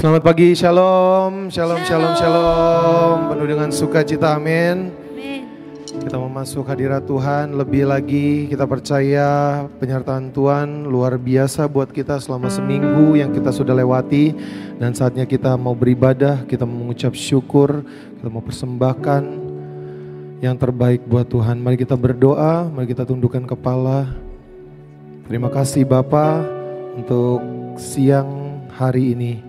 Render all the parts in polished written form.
Selamat pagi, shalom, shalom, shalom, shalom. Penuh dengan sukacita, amin. Kita mau masuk hadirat Tuhan. Lebih lagi kita percaya penyertaan Tuhan luar biasa buat kita selama seminggu yang kita sudah lewati. Dan saatnya kita mau beribadah, kita mau mengucap syukur, kita mau persembahkan yang terbaik buat Tuhan. Mari kita berdoa, mari kita tundukkan kepala. Terima kasih Bapa untuk siang hari ini.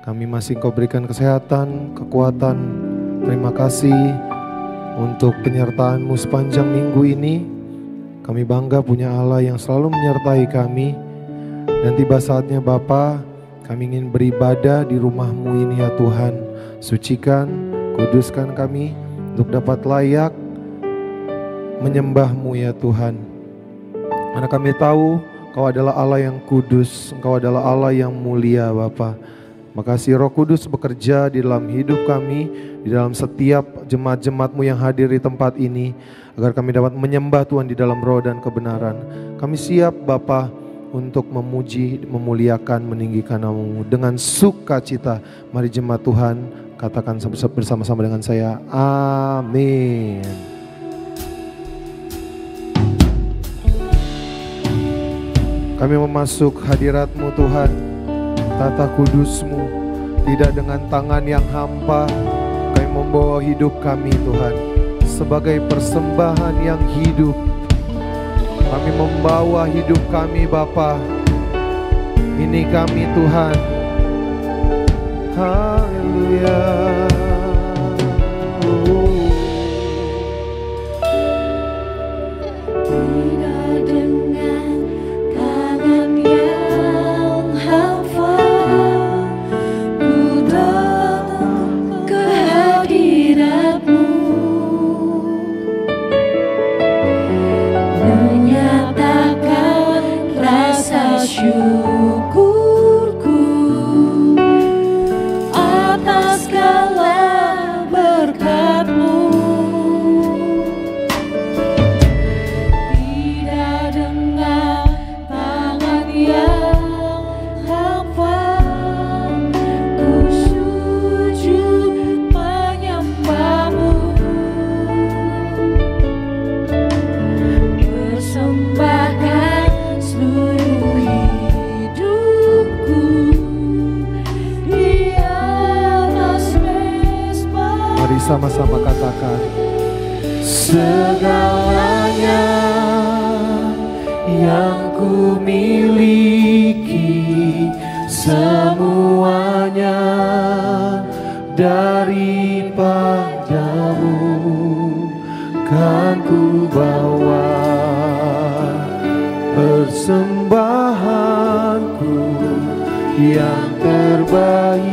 Kami masih Engkau berikan kesehatan, kekuatan. Terima kasih untuk penyertaan-Mu sepanjang minggu ini. Kami bangga punya Allah yang selalu menyertai kami. Dan tiba saatnya Bapa, kami ingin beribadah di rumah-Mu ini ya Tuhan. Sucikan, kuduskan kami untuk dapat layak menyembah-Mu ya Tuhan. Karena kami tahu Engkau adalah Allah yang kudus, Engkau adalah Allah yang mulia Bapa. Makasih Roh Kudus bekerja di dalam hidup kami, di dalam setiap jemaat-jemaat-Mu yang hadir di tempat ini, agar kami dapat menyembah Tuhan di dalam roh dan kebenaran. Kami siap Bapa untuk memuji, memuliakan, meninggikan nama-Mu dengan sukacita. Mari jemaat Tuhan katakan bersama-sama dengan saya, amin. Kami memasuk hadirat-Mu Tuhan, tata kudus-Mu, tidak dengan tangan yang hampa. Kami membawa hidup kami Tuhan sebagai persembahan yang hidup. Kami membawa hidup kami Bapa. Ini kami Tuhan. Haleluya. Syukurku atas segala berkat-Mu, tidak dengan tangan yang hampa, ku sujud menyembah-Mu, persembahkan seluruh hidupku di atas mezbah. Mari sama-sama katakan, segalanya yang ku miliki, semuanya daripada-Mu kan ku bawa. Persembahanku yang terbaik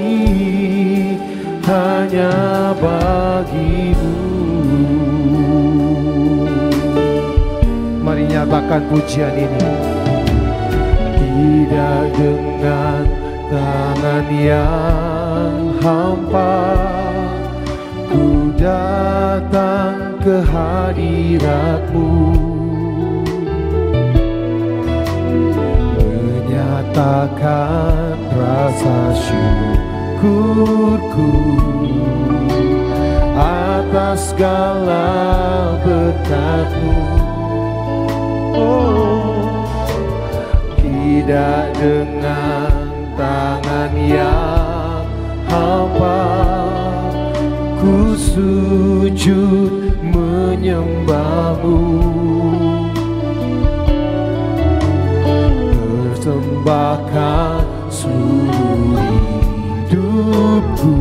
hanya bagi-Mu. mari nyatakan pujian ini. Tidak dengan tangan yang hampa, ku datang ke hadirat-Mu, menyatakan rasa syukurku atas segala berkat-Mu. Oh, tidak dengan tangan yang hampa, ku sujud menyembah-Mu, persembahkan seluruh hidupku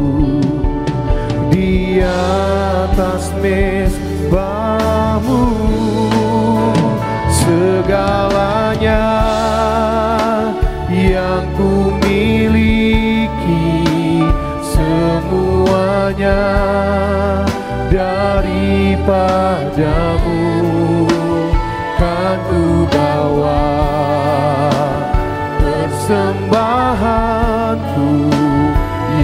di atas mezbah-Mu. Segalanya yang ku miliki, semuanya daripada-Mu kan ku bawa. Persembahanku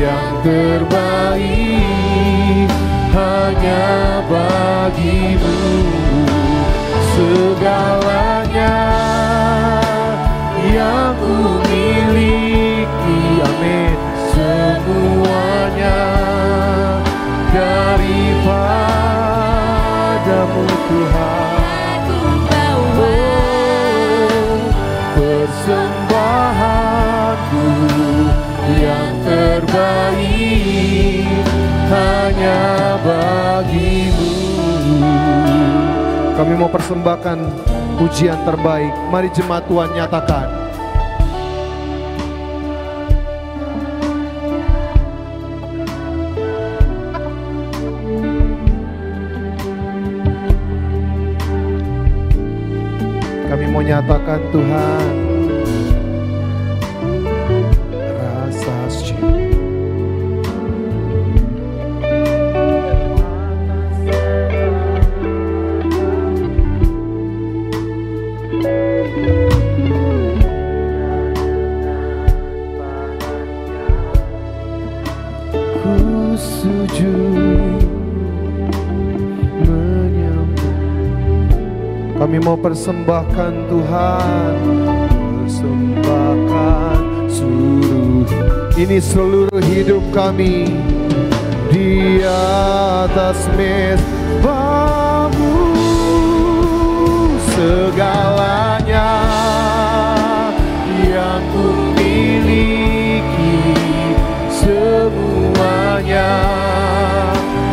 yang terbaik hanya bagi-Mu. Segalanya yang ku miliki, amin, padamu Tuhan, ku bawa persembahanku yang terbaik hanya bagimu. Kami mau persembahkan pujian terbaik. Mari jemaat Tuhan nyatakan. Kami mau nyatakan Tuhan, rasa syukur. Ku sujud menyembah. Kami mau persembahkan Tuhan, persembahkan seluruh hidup kami di atas mezbahmu. Segalanya yang ku miliki, semuanya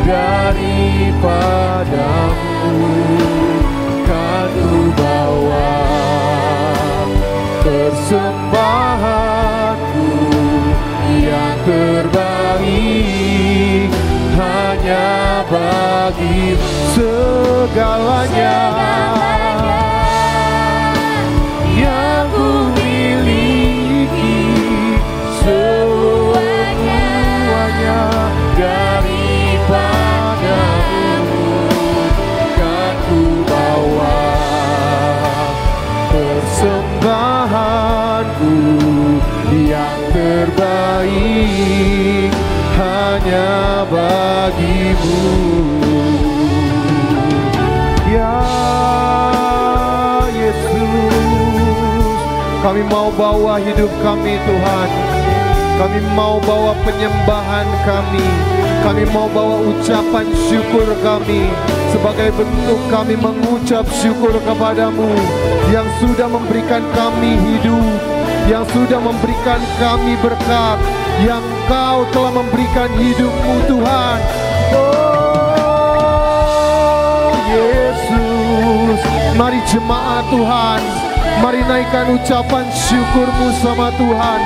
daripadamu. Ku bawa persembahanku yang terbaik hanya bagi segalanya yang ku miliki, semuanya daripadamu. Kan ku bawa persembahanku yang terbaik hanya bagimu. Ya Yesus, kami mau bawa hidup kami Tuhan. Kami mau bawa penyembahan kami. Kami mau bawa ucapan syukur kami sebagai bentuk kami mengucap syukur kepadamu yang sudah memberikan kami hidup, yang sudah memberikan kami berkat, yang Kau telah memberikan hidupmu Tuhan. Oh Yesus, mari jemaat Tuhan, mari naikkan ucapan syukurmu sama Tuhan.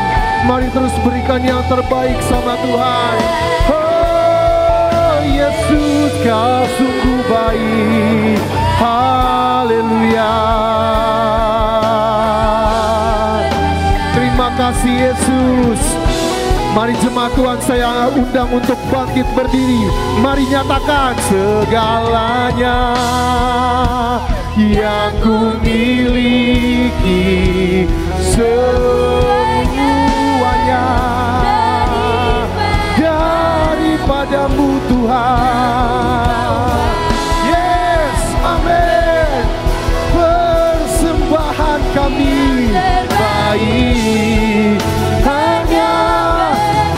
Mari terus berikan yang terbaik sama Tuhan. Oh Yesus, Kau sungguh baik. Haleluya. Terima kasih Yesus. Mari jemaat Tuhan, saya undang untuk bangkit berdiri. Mari nyatakan segalanya yang ku miliki, semuanya daripadamu Tuhan. Yes, amin. Persembahan kami baik hanya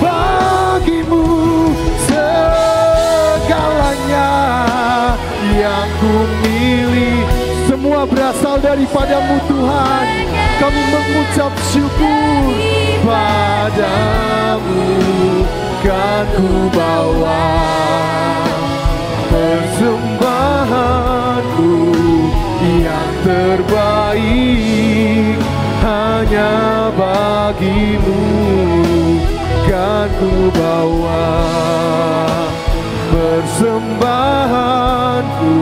bagimu, segalanya yang ku milih semua berasal daripadamu Tuhan. Kami mengucap syukur padamu. Kan ku bawa persembahanku yang terbaik hanya bagimu. Kan ku bawa persembahanku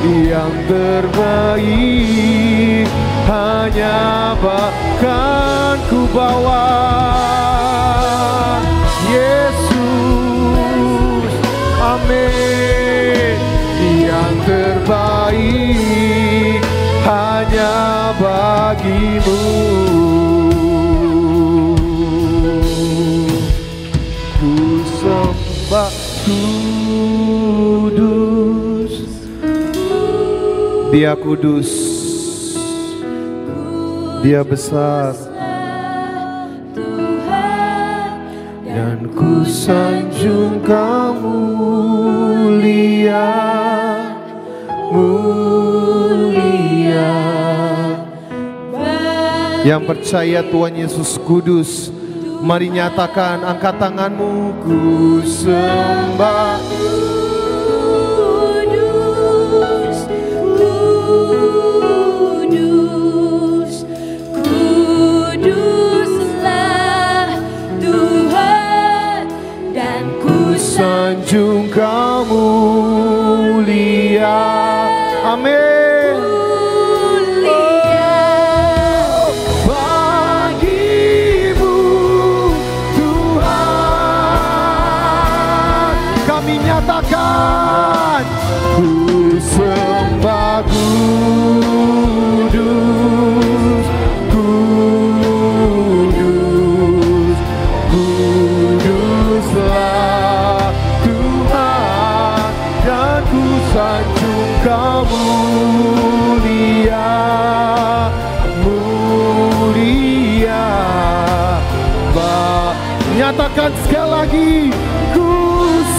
yang terbaik hanya bahkan ku bawa Yesus, amin. Yang terbaik hanya bagimu. Ku sembah kudus, Dia kudus, Dia besar, dan ku sanjung Kau mulia Yang percaya Tuhan Yesus kudus, mari nyatakan, angkat tanganmu. Ku sembah Kudus, kudus, kuduslah Tuhan, dan ku sanjung Kamu mulia. Amin. Bagimu Tuhan kami nyatakan, ku sembah kudus, kudus, kuduslah Tuhan, dan ku sanjung Kamu mulia, mulia. Nyatakan sekali lagi, ku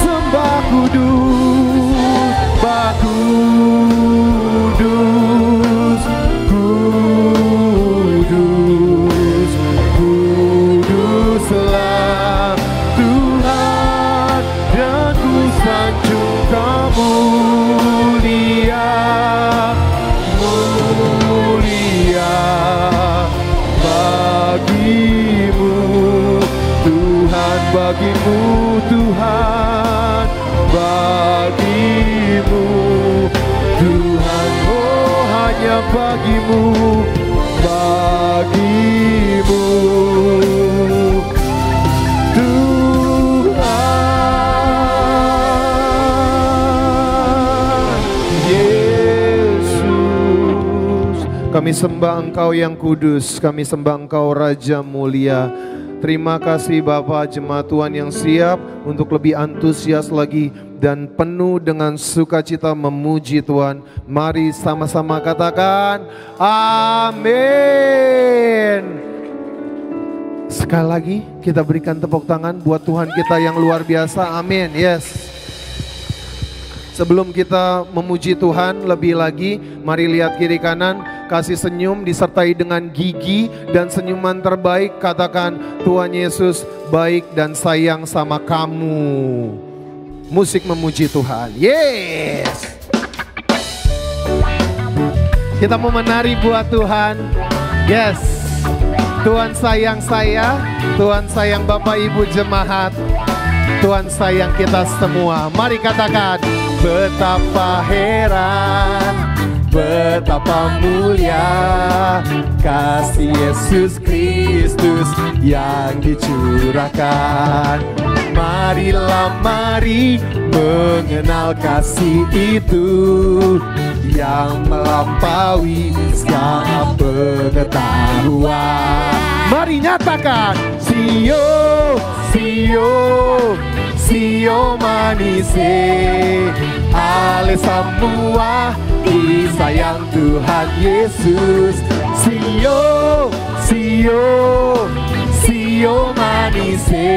sembah kudus, kudus, kudus, kuduslah Tuhan, dan ku sanjung Kamu mulia, mulia. Bagimu Tuhan, bagimu Tuhan, bagimu Tuhan, oh hanya bagimu, bagimu Tuhan Yesus. Kami sembah Engkau yang kudus, kami sembah Engkau Raja mulia. Terima kasih Bapa, jemaat Tuhan yang siap untuk lebih antusias lagi dan penuh dengan sukacita memuji Tuhan. Mari sama-sama katakan amin. Sekali lagi kita berikan tepuk tangan buat Tuhan kita yang luar biasa. Amin. Yes. Sebelum kita memuji Tuhan lebih lagi, mari lihat kiri kanan, kasih senyum disertai dengan gigi dan senyuman terbaik. Katakan, Tuhan Yesus baik dan sayang sama kamu. Musik memuji Tuhan. Yes. Kita mau menari buat Tuhan. Yes. Tuhan sayang saya, Tuhan sayang Bapak Ibu jemaat, Tuhan sayang kita semua. Mari katakan, betapa heran, betapa mulia kasih Yesus Kristus yang dicurahkan. Marilah mari mengenal kasih itu yang melampaui segala pengetahuan. Mari nyatakan, Sio, Sio, Sio manise, ale semua disayang Tuhan Yesus. Sio, Sio, Sio manise,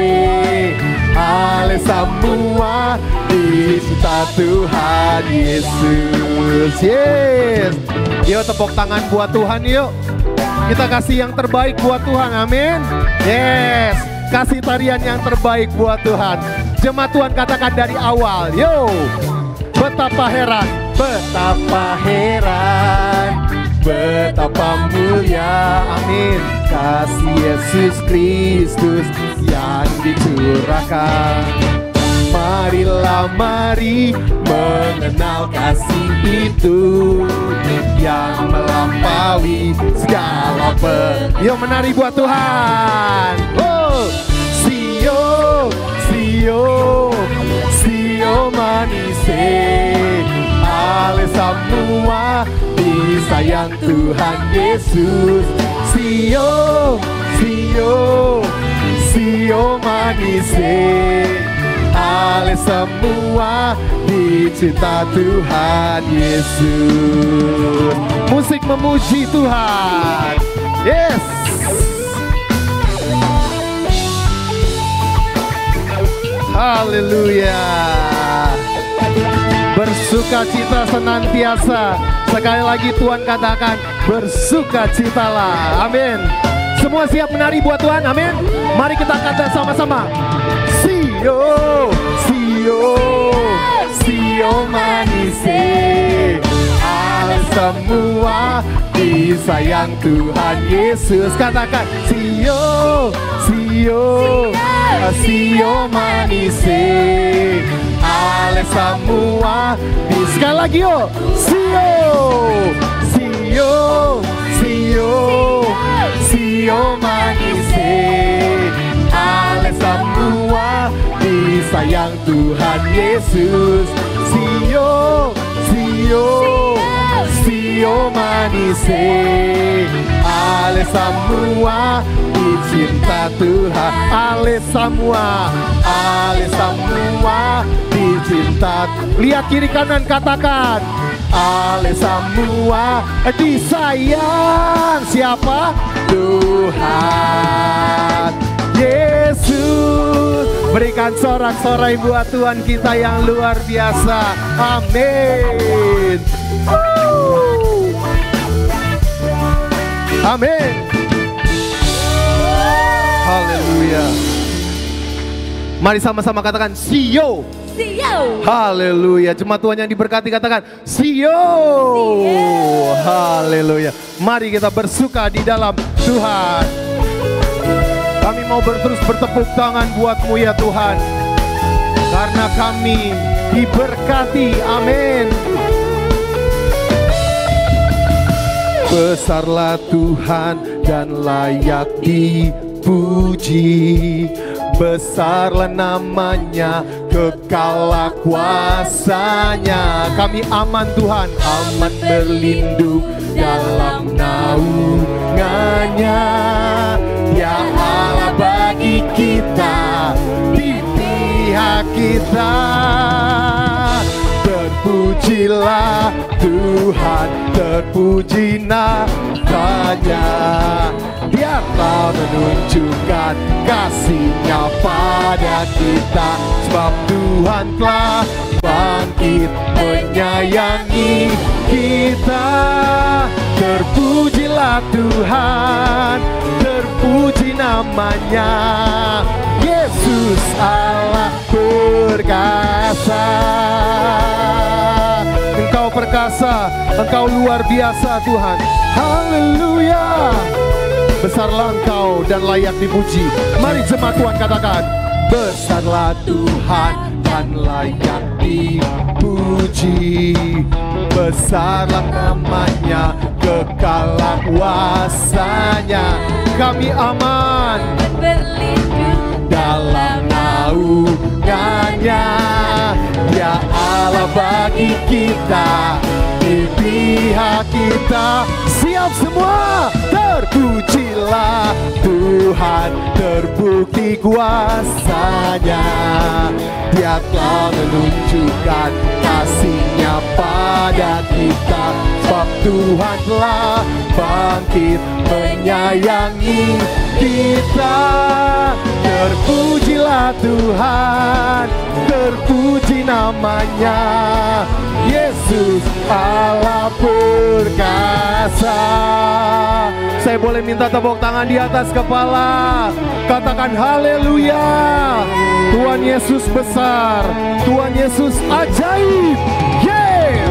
ale semua dicinta Tuhan Yesus. Yes. Yuk tepuk tangan buat Tuhan yuk. Kita kasih yang terbaik buat Tuhan, amin. Yes. Kasih tarian yang terbaik buat Tuhan. Jemaat Tuhan katakan dari awal, yo. Betapa heran, betapa heran, betapa mulia, amin, kasih Yesus Kristus yang dicurahkan. Marilah mari mengenal kasih itu yang melampaui segala Yuk menari buat Tuhan. Oh, Sio, Sio, Sio manise, ale semua disayang Tuhan Yesus. Sio, Sio, Sio manise, ale semua dicinta Tuhan Yesus. Musik memuji Tuhan. Yes. Haleluya. Bersukacita senantiasa Sekali lagi Tuhan katakan, bersukacitalah. Amin. Semua siap menari buat Tuhan, amin. Mari kita kata sama-sama, Sio, Sio, Sio manise, semua disayang Tuhan Yesus. Katakan, Sio, Sio, Sio manise, ale semua. Sekali lagi yo, Sio, Sio, Sio, Sio manise, ale semua disayang Tuhan Yesus. Sio, Sio, Sio manise, ale semua dicinta Tuhan. Ale semua dicinta. Lihat kiri kanan, katakan, ale semua disayang. Siapa? Tuhan Yesus. Berikan sorak-sorai buat Tuhan kita yang luar biasa. Amin. Amin. Haleluya. Mari sama-sama katakan, Sio. Sio. Haleluya. Jemaat Tuhan yang diberkati katakan, Sio. Haleluya. Mari kita bersuka di dalam Tuhan. Kami mau terus bertepuk tangan buat-Mu ya Tuhan, karena kami diberkati. Amin. Besarlah Tuhan dan layak dipuji. Besarlah namanya, kekallah kuasanya. Kami aman Tuhan, aman berlindung dalam naungannya. Dia Allah bagi kita, di pihak kita. Terpujilah Tuhan, terpuji namanya. Dia telah menunjukkan kasih-Nya pada kita. Sebab Tuhan telah bangkit menyayangi kita. Terpujilah Tuhan, terpuji namanya. Yesus Allah perkasa. Engkau perkasa, Engkau luar biasa Tuhan. Haleluya. Besarlah Engkau dan layak dipuji. Mari jemaat Tuhan katakan, besarlah Tuhan dan layak dipuji. Besarlah namanya, kekallah kuasanya. Kami aman Berlindung dalam naungannya. Dia Allah bagi kita, di pihak kita. Siap semua, terpujilah Tuhan, terbukti kuasanya. Dia telah menunjukkan kasih-Nya pada kita. Sebab Tuhan telah bangkit menyayangi kita. Terpujilah Tuhan, terpuji namanya. Yesus Allah perkasa. Saya boleh minta tepuk tangan di atas kepala. Katakan haleluya. Tuhan Yesus besar, Tuhan Yesus ajaib. Yeah.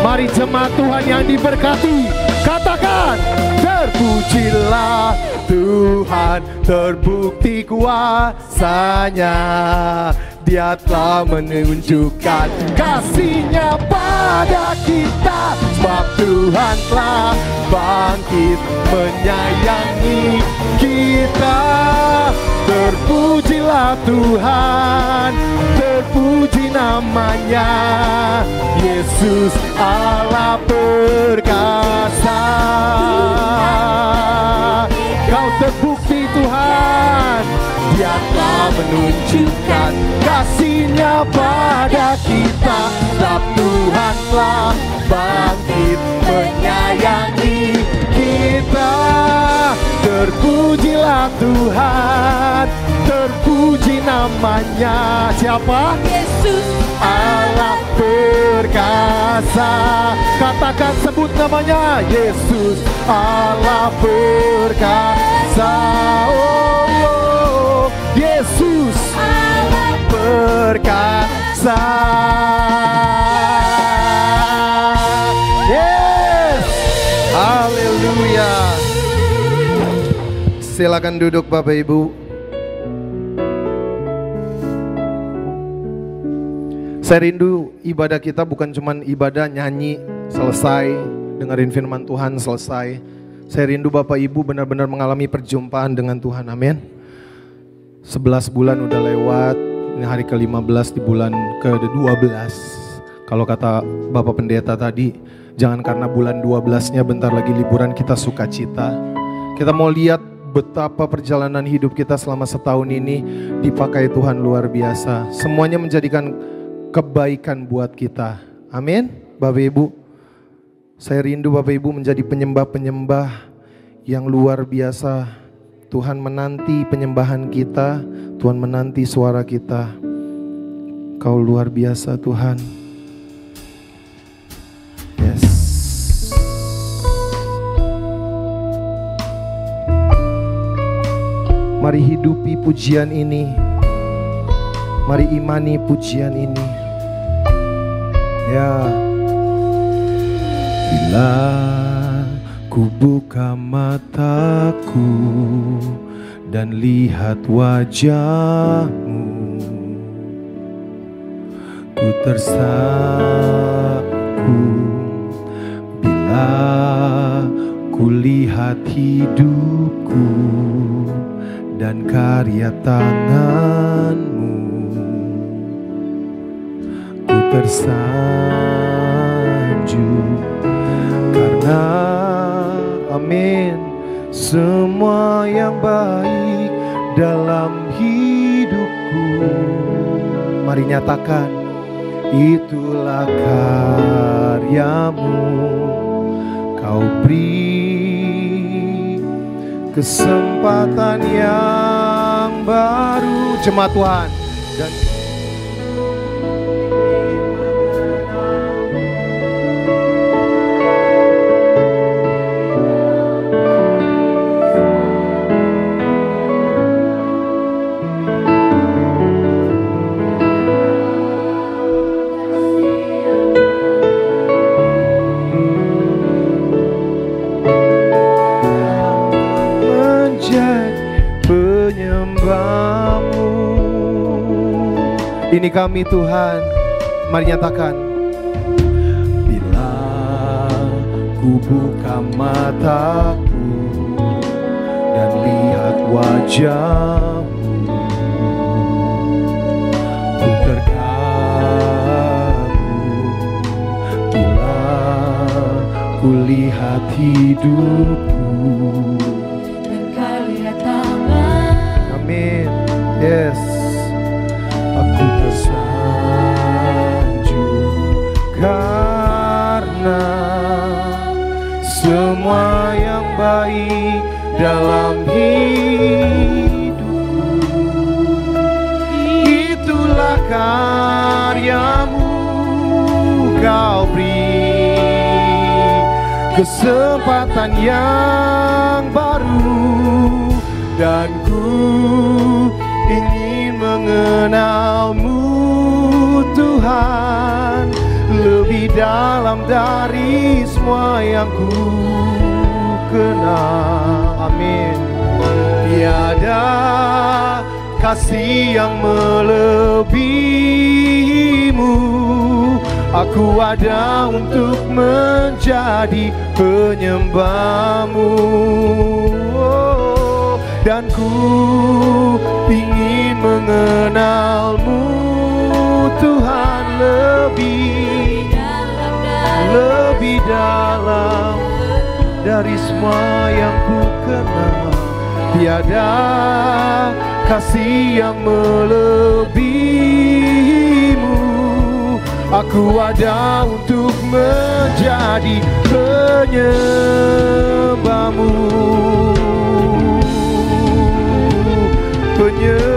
Mari jemaat Tuhan yang diberkati, katakan, terpujilah Tuhan, terbukti kuasanya. Dia telah menunjukkan kasih-Nya pada kita. Sebab Tuhan telah bangkit menyayangi kita. Terpujilah Tuhan, terpuji namanya. Yesus Allah perkasa. Kau terbukti Tuhan, Dia telah menunjukkan kasih-Nya pada kita. Sebab Tuhan telah bangkit menyayangi kita. Terpujilah Tuhan, terpuji namanya. namanya. Siapa? Yesus Allah perkasa. Katakan, sebut namanya. Yesus Allah perkasa. Oh, Yesus Allah perkasa. Yes, haleluya. Silakan duduk Bapak Ibu. Saya rindu ibadah kita bukan cuma ibadah nyanyi selesai, dengerin firman Tuhan selesai. Saya rindu Bapak Ibu benar-benar mengalami perjumpaan dengan Tuhan, amin. 11 bulan udah lewat, ini hari ke-15 di bulan ke-12. Kalau kata Bapak Pendeta tadi, jangan karena bulan 12-nya bentar lagi liburan kita sukacita. Kita mau lihat betapa perjalanan hidup kita selama setahun ini dipakai Tuhan luar biasa. Semuanya menjadikan kebaikan buat kita. Amin. Bapak Ibu, saya rindu Bapak Ibu menjadi penyembah-penyembah yang luar biasa. Tuhan menanti penyembahan kita, Tuhan menanti suara kita. Kau luar biasa Tuhan. Yes. Mari hidupi pujian ini. Mari imani pujian ini. Ya. Bila ku buka mataku dan lihat wajahmu, ku tersaku. Bila ku lihat hidupku dan karya tanganmu, ku tersanjung karena amin, semua yang baik dalam hidupku. Mari nyatakan, itulah karyamu. Kau beri kesempatan yang baru, jemaat Tuhan, dan ini kami Tuhan. Mari nyatakan, bila ku buka mataku dan lihat wajahmu, ku terkagum. Bila ku lihat hidupku dan karya tangan. amin. Yes. Aku tersanjung karena semua yang baik dalam hidupku, itulah karyamu. Kau beri kesempatan yang baru, dan ku ingin mengenalmu Tuhan lebih dalam dari semua yang ku kenal. Amin. Tiada kasih yang melebihimu. Aku ada untuk menjadi penyembahmu. Dan ku ingin mengenalmu Tuhan lebih dalam dari semua yang ku kenal. Tiada kasih yang melebihimu. Aku ada untuk menjadi penyembahmu. Penyembahmu.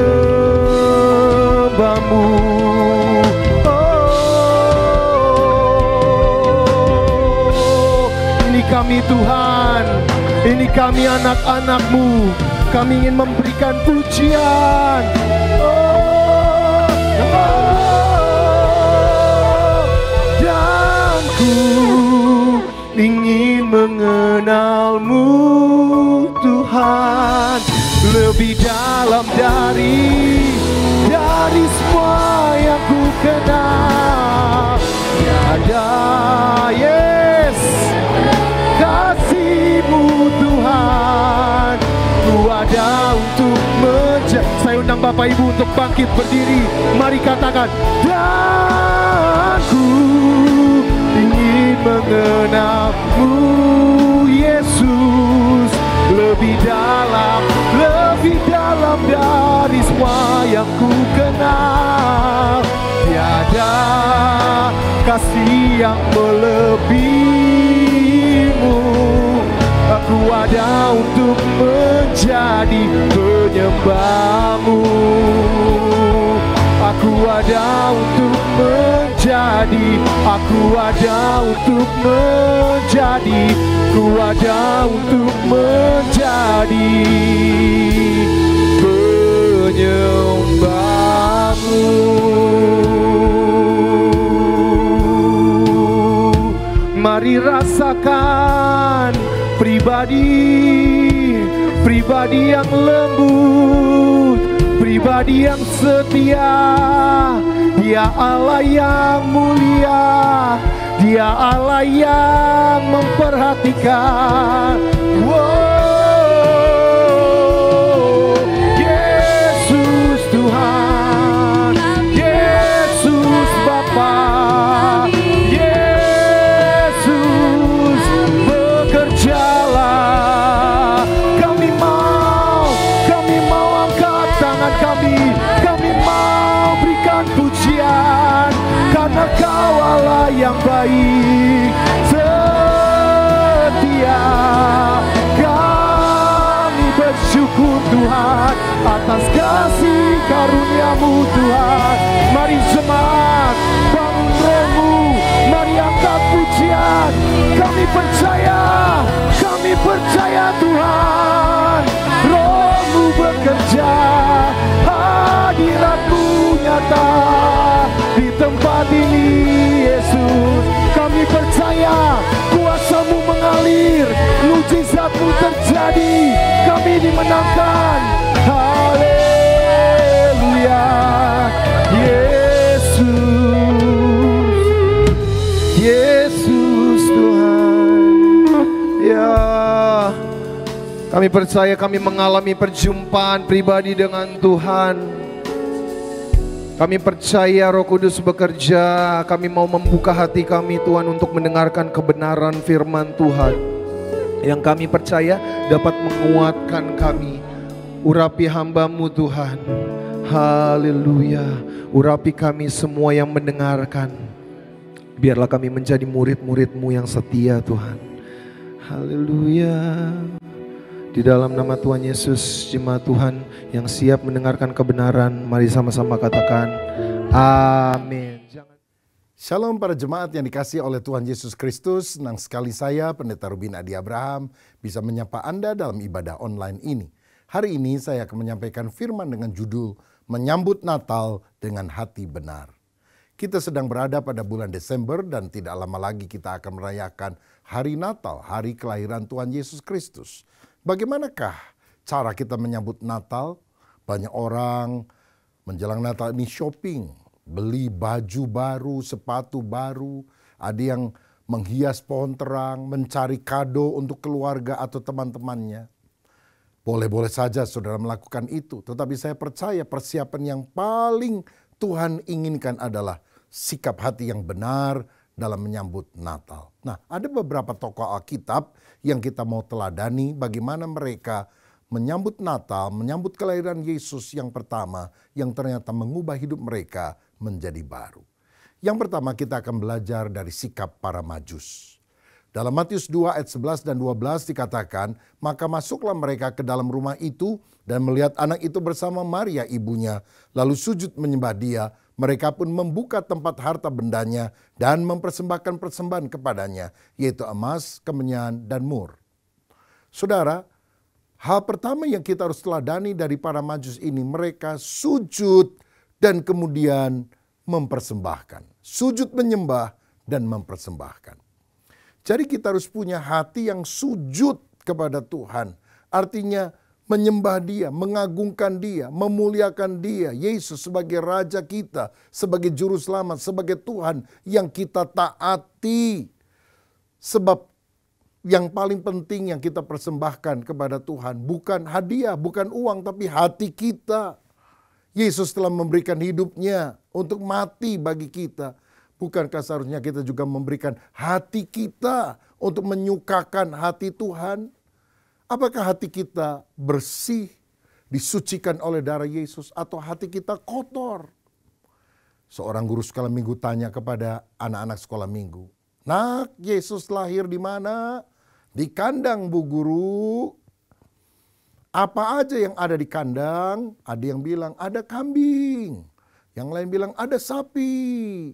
kami Tuhan. Ini kami anak-anak-Mu. Kami ingin memberikan pujian. Dan ku ingin mengenal-Mu Tuhan, lebih dalam dari semua yang ku kenal. Tiada, yes, kasih-Mu Tuhan, ku ada untuk saya undang Bapak Ibu untuk bangkit berdiri. Mari katakan, dan ku ingin mengenal-Mu Yesus, lebih dalam dari semua yang ku kenal. Tiada kasih yang melebihi-Mu. Aku ada untuk menjadi penyembah-Mu. Aku ada untuk menjadi, aku ada untuk menjadi, ku ada untuk menjadi penyembah-Mu. Mari rasakan pribadi yang lembut, pribadi yang setia. Dia Allah yang mulia, Dia Allah yang memperhatikan. Yesus Tuhan, Yesus Bapa, Yesus bekerjalah. Kami mau angkat tangan kami mau berikan pujian, karena Kau Allah yang baik, setia. Kami bersyukur Tuhan atas kasih karunia-Mu Tuhan. Mari semangat, bangun roh-Mu, mari angkat pujian. Kami percaya Tuhan, Roh-Mu bekerja, hadirat-Mu nyata di tempat ini Yesus. Kami percaya kuasa-Mu mengalir, mujizat-Mu terjadi, kami dimenangkan. Haleluya, Yesus Tuhan. Ya, kami percaya kami mengalami perjumpaan pribadi dengan Tuhan. Kami percaya Roh Kudus bekerja. Kami mau membuka hati kami Tuhan untuk mendengarkan kebenaran firman Tuhan, yang kami percaya dapat menguatkan kami. Urapi hamba-Mu Tuhan. Haleluya. Urapi kami semua yang mendengarkan. Biarlah kami menjadi murid-murid-Mu yang setia Tuhan. Haleluya. Di dalam nama Tuhan Yesus, jemaat Tuhan yang siap mendengarkan kebenaran, mari sama-sama katakan amin. Shalom para jemaat yang dikasihi oleh Tuhan Yesus Kristus. Senang sekali saya, Pendeta Rubin Adi Abraham, bisa menyapa Anda dalam ibadah online ini. Hari ini saya akan menyampaikan firman dengan judul Menyambut Natal dengan Hati Benar. Kita sedang berada pada bulan Desember dan tidak lama lagi kita akan merayakan hari Natal, hari kelahiran Tuhan Yesus Kristus. Bagaimanakah cara kita menyambut Natal? Banyak orang menjelang Natal ini shopping, beli baju baru, sepatu baru. Ada yang menghias pohon terang, mencari kado untuk keluarga atau teman-temannya. Boleh-boleh saja saudara melakukan itu. Tetapi saya percaya persiapan yang paling Tuhan inginkan adalah sikap hati yang benar dalam menyambut Natal. Nah, ada beberapa tokoh Alkitab yang kita mau teladani bagaimana mereka menyambut Natal, menyambut kelahiran Yesus yang pertama yang ternyata mengubah hidup mereka menjadi baru. Yang pertama kita akan belajar dari sikap para Majus. Dalam Matius 2 ayat 11 dan 12 dikatakan, maka masuklah mereka ke dalam rumah itu dan melihat anak itu bersama Maria ibunya, lalu sujud menyembah dia. Mereka pun membuka tempat harta bendanya dan mempersembahkan persembahan kepadanya, yaitu emas, kemenyan, dan mur. Saudara, hal pertama yang kita harus teladani dari para Majus ini, mereka sujud dan kemudian mempersembahkan. Sujud menyembah dan mempersembahkan. Jadi kita harus punya hati yang sujud kepada Tuhan. Artinya menyembah Dia, mengagungkan Dia, memuliakan Dia, Yesus sebagai Raja kita, sebagai Juru Selamat, sebagai Tuhan yang kita taati. Sebab yang paling penting yang kita persembahkan kepada Tuhan bukan hadiah, bukan uang, tapi hati kita. Yesus telah memberikan hidupnya untuk mati bagi kita. Bukankah seharusnya kita juga memberikan hati kita untuk menyukakan hati Tuhan? Apakah hati kita bersih, disucikan oleh darah Yesus, atau hati kita kotor? Seorang guru sekolah minggu tanya kepada anak-anak sekolah minggu, "Nak, Yesus lahir di mana?" "Di kandang, Bu Guru." "Apa aja yang ada di kandang?" Ada yang bilang ada kambing, yang lain bilang ada sapi,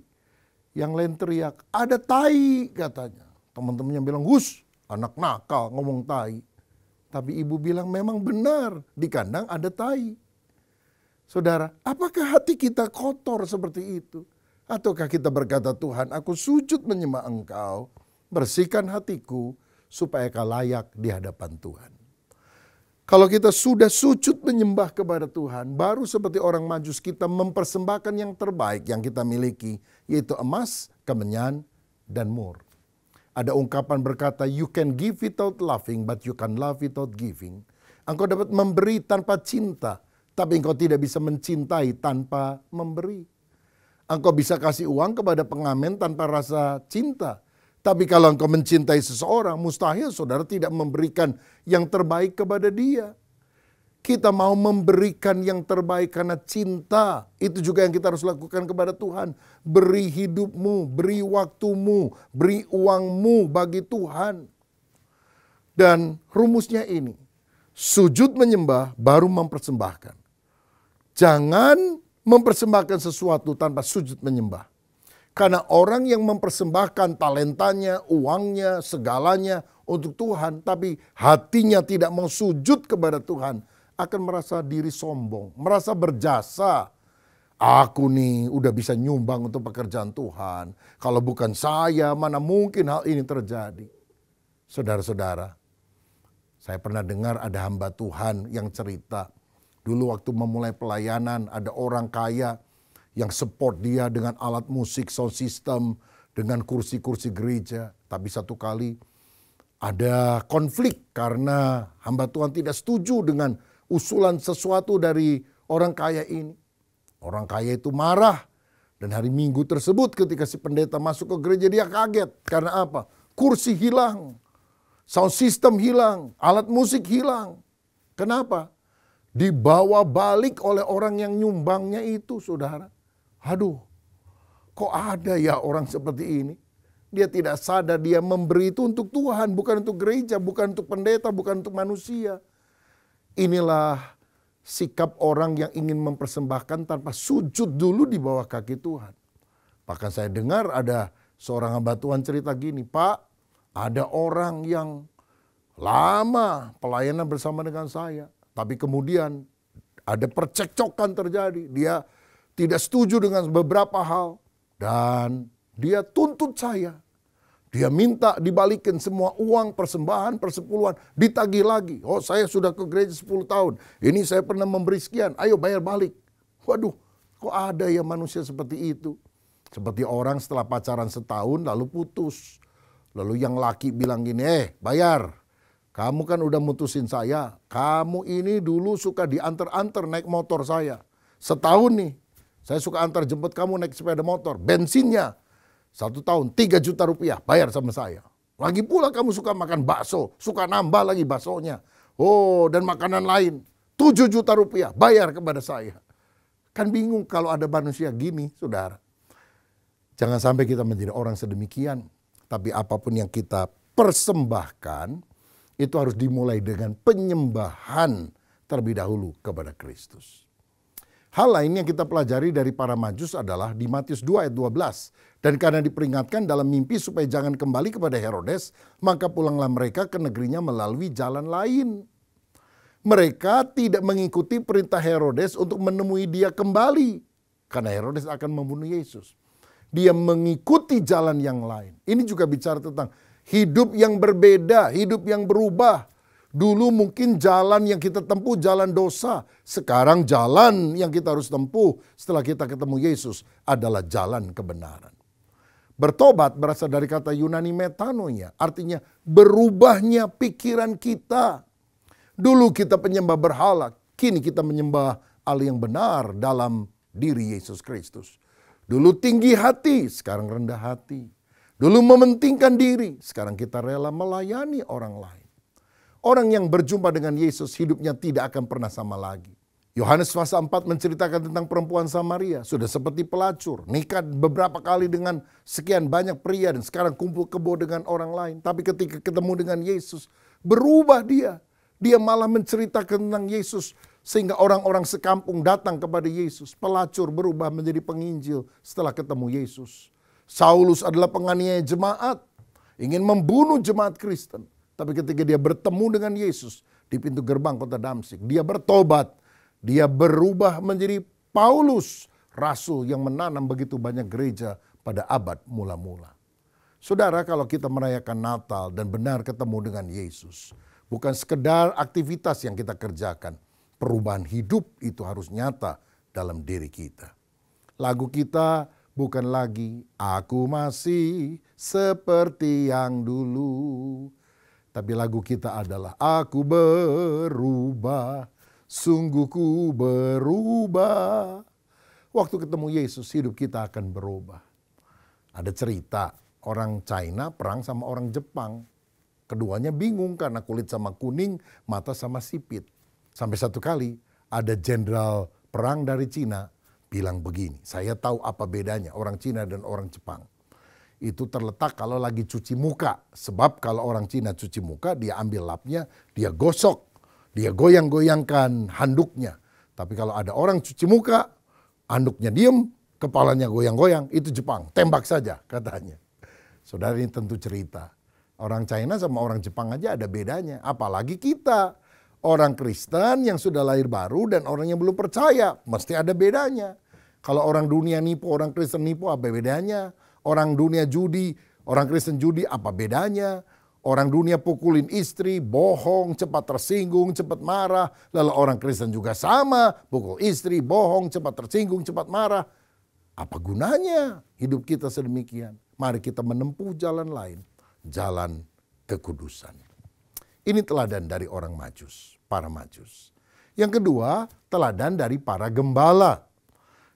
yang lain teriak ada tai katanya. Teman-temannya bilang, "Hus, anak nakal ngomong tai." Tapi ibu bilang memang benar, di kandang ada tai. Saudara, apakah hati kita kotor seperti itu? Ataukah kita berkata, "Tuhan, aku sujud menyembah Engkau, bersihkan hatiku supaya Kau layak di hadapan Tuhan." Kalau kita sudah sujud menyembah kepada Tuhan, baru seperti orang Majus kita mempersembahkan yang terbaik yang kita miliki, yaitu emas, kemenyan, dan mur. Ada ungkapan berkata, "You can give without loving, but you can love without giving." Engkau dapat memberi tanpa cinta, tapi engkau tidak bisa mencintai tanpa memberi. Engkau bisa kasih uang kepada pengamen tanpa rasa cinta. Tapi kalau engkau mencintai seseorang, mustahil saudara tidak memberikan yang terbaik kepada dia. Kita mau memberikan yang terbaik karena cinta. Itu juga yang kita harus lakukan kepada Tuhan. Beri hidupmu, beri waktumu, beri uangmu bagi Tuhan. Dan rumusnya ini, sujud menyembah baru mempersembahkan. Jangan mempersembahkan sesuatu tanpa sujud menyembah. Karena orang yang mempersembahkan talentanya, uangnya, segalanya untuk Tuhan, tapi hatinya tidak mau sujud kepada Tuhan, akan merasa diri sombong, merasa berjasa. "Aku nih udah bisa nyumbang untuk pekerjaan Tuhan. Kalau bukan saya, mana mungkin hal ini terjadi." Saudara-saudara, saya pernah dengar ada hamba Tuhan yang cerita. Dulu waktu memulai pelayanan, ada orang kaya yang support dia dengan alat musik, sound system, dengan kursi-kursi gereja. Tapi satu kali ada konflik karena hamba Tuhan tidak setuju dengan usulan sesuatu dari orang kaya ini. Orang kaya itu marah. Dan hari Minggu tersebut ketika si pendeta masuk ke gereja, dia kaget. Karena apa? Kursi hilang. Sound system hilang. Alat musik hilang. Kenapa? Dibawa balik oleh orang yang nyumbangnya itu, saudara. Aduh, kok ada ya orang seperti ini? Dia tidak sadar dia memberi itu untuk Tuhan, bukan untuk gereja, bukan untuk pendeta, bukan untuk manusia. Inilah sikap orang yang ingin mempersembahkan tanpa sujud dulu di bawah kaki Tuhan. Bahkan saya dengar ada seorang hamba Tuhan cerita gini, "Pak, ada orang yang lama pelayanan bersama dengan saya. Tapi kemudian ada percekcokan terjadi. Dia tidak setuju dengan beberapa hal. Dan dia tuntut saya. Dia minta dibalikin semua uang, persembahan, persepuluhan, ditagih lagi. Oh, saya sudah ke gereja 10 tahun. Ini saya pernah memberi sekian, ayo bayar balik." Waduh, kok ada ya manusia seperti itu? Seperti orang setelah pacaran setahun lalu putus. Lalu yang laki bilang gini, "Bayar. Kamu kan udah mutusin saya. Kamu ini dulu suka diantar-antar naik motor saya. Setahun nih, saya suka antar jemput kamu naik sepeda motor. Bensinnya 1 tahun 3 juta rupiah bayar sama saya. Lagi pula kamu suka makan bakso, suka nambah lagi baksonya. Oh, dan makanan lain 7 juta rupiah bayar kepada saya." Kan bingung kalau ada manusia gini, saudara. Jangan sampai kita menjadi orang sedemikian. Tapi apapun yang kita persembahkan, itu harus dimulai dengan penyembahan terlebih dahulu kepada Kristus. Hal lain yang kita pelajari dari para Majus adalah di Matius 2 ayat 12. Dan karena diperingatkan dalam mimpi supaya jangan kembali kepada Herodes, maka pulanglah mereka ke negerinya melalui jalan lain. Mereka tidak mengikuti perintah Herodes untuk menemui dia kembali. Karena Herodes akan membunuh Yesus. Dia mengikuti jalan yang lain. Ini juga bicara tentang hidup yang berbeda, hidup yang berubah. Dulu mungkin jalan yang kita tempuh jalan dosa. Sekarang jalan yang kita harus tempuh setelah kita ketemu Yesus adalah jalan kebenaran. Bertobat berasal dari kata Yunani metanoia, artinya berubahnya pikiran kita. Dulu kita penyembah berhala, kini kita menyembah Allah yang benar dalam diri Yesus Kristus. Dulu tinggi hati, sekarang rendah hati. Dulu mementingkan diri, sekarang kita rela melayani orang lain. Orang yang berjumpa dengan Yesus hidupnya tidak akan pernah sama lagi. Yohanes pasal 4 menceritakan tentang perempuan Samaria. Sudah seperti pelacur, nikah beberapa kali dengan sekian banyak pria dan sekarang kumpul kebo dengan orang lain. Tapi ketika ketemu dengan Yesus, berubah dia. Dia malah menceritakan tentang Yesus sehingga orang-orang sekampung datang kepada Yesus. Pelacur berubah menjadi penginjil setelah ketemu Yesus. Saulus adalah penganiaya jemaat, ingin membunuh jemaat Kristen. Tapi ketika dia bertemu dengan Yesus di pintu gerbang kota Damsyik, dia bertobat. Dia berubah menjadi Paulus, rasul yang menanam begitu banyak gereja pada abad mula-mula. Saudara, kalau kita merayakan Natal dan benar ketemu dengan Yesus, bukan sekedar aktivitas yang kita kerjakan. Perubahan hidup itu harus nyata dalam diri kita. Lagu kita bukan lagi aku masih seperti yang dulu. Tapi lagu kita adalah aku berubah, sungguh ku berubah. Waktu ketemu Yesus hidup kita akan berubah. Ada cerita orang China perang sama orang Jepang. Keduanya bingung karena kulit sama kuning, mata sama sipit. Sampai satu kali ada jenderal perang dari Cina bilang begini, saya tahu apa bedanya orang Cina dan orang Jepang. Itu terletak kalau lagi cuci muka. Sebab kalau orang Cina cuci muka, dia ambil lapnya, dia gosok. Dia goyang-goyangkan handuknya. Tapi kalau ada orang cuci muka, handuknya diem, kepalanya goyang-goyang, itu Jepang. Tembak saja katanya. Saudara, ini tentu cerita. Orang China sama orang Jepang aja ada bedanya. Apalagi kita. Orang Kristen yang sudah lahir baru dan orang yang belum percaya. Mesti ada bedanya. Kalau orang dunia nipu, orang Kristen nipu, apa bedanya? Orang dunia judi, orang Kristen judi, apa bedanya? Orang dunia pukulin istri, bohong, cepat tersinggung, cepat marah. Lalu orang Kristen juga sama, pukul istri, bohong, cepat tersinggung, cepat marah. Apa gunanya hidup kita sedemikian? Mari kita menempuh jalan lain, jalan kekudusan. Ini teladan dari orang Majus, para Majus. Yang kedua, teladan dari para gembala.